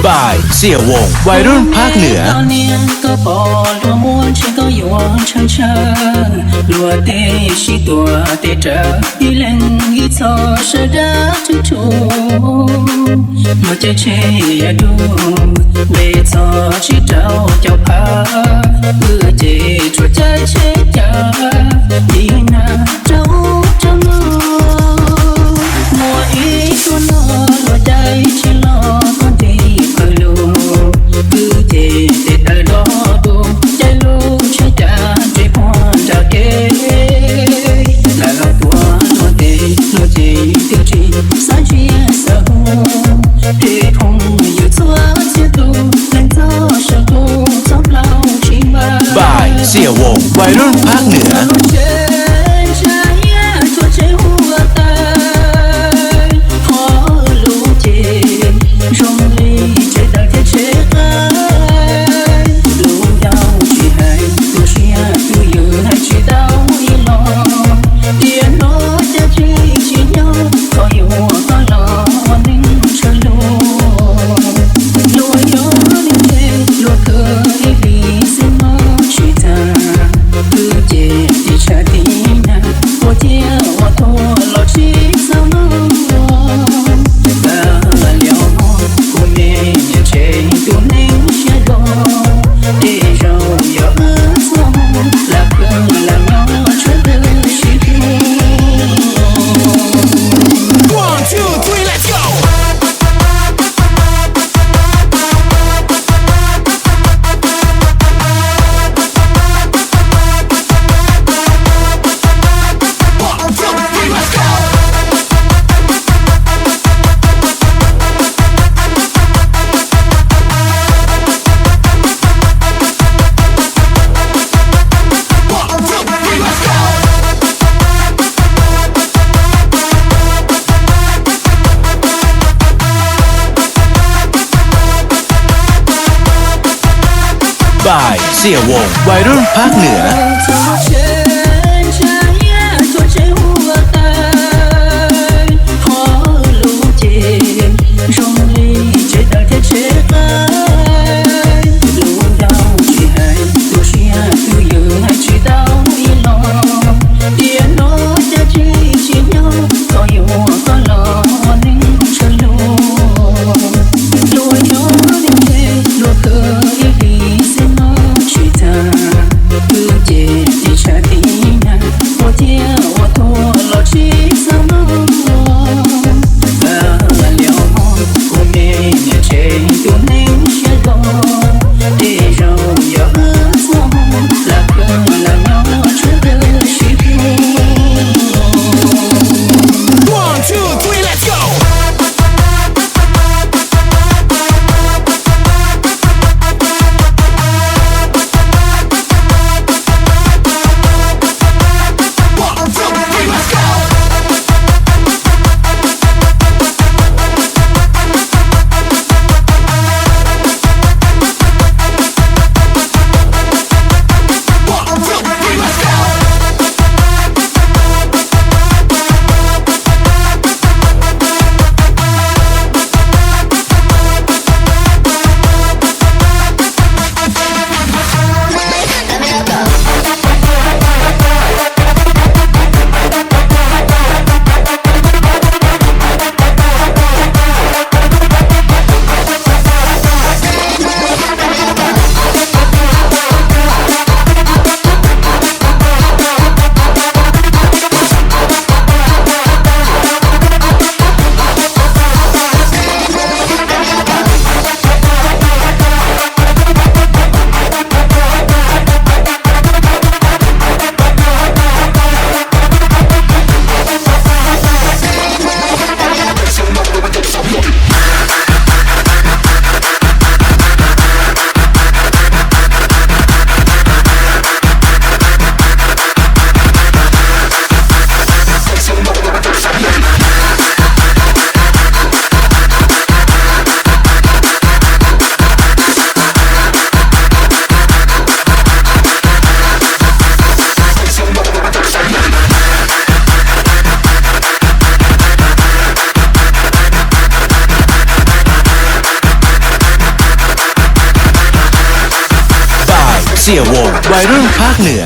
บ่ายเสี่ยววงวัยรุ่นภาคเหนือก็ปอลัวม้วนฉันก็อยู่เชิงเชิงลัวเตชิตัวเตเจออีเล่งอีโซเสดาทุกทุกมัวใจเชยดูเบซอชิเจ้าเจ้าพาเมื่อเจชัวใจเชจาดีนาเจ้าเจ้าน้มัวอีตัวนอลัวใจชิลอคนดีพะลูคือเจเตตะดอดูใจลูกใช้จาใจพรจากเกลาตัวลัวเตลัวเจเตียวจีสายเชียสะหูเทพงอยู่ตัวเสียตูแรงต่อชะกูจอบเล่าชิมาบ่ายเสี่ยววงวัยรุ่นภาคเหนือบ่ายเสี่ยววงวัยรุ่นภาคเหนือคือเจที่ช เสี่ยวงวัยรุ่นภาคเหนือ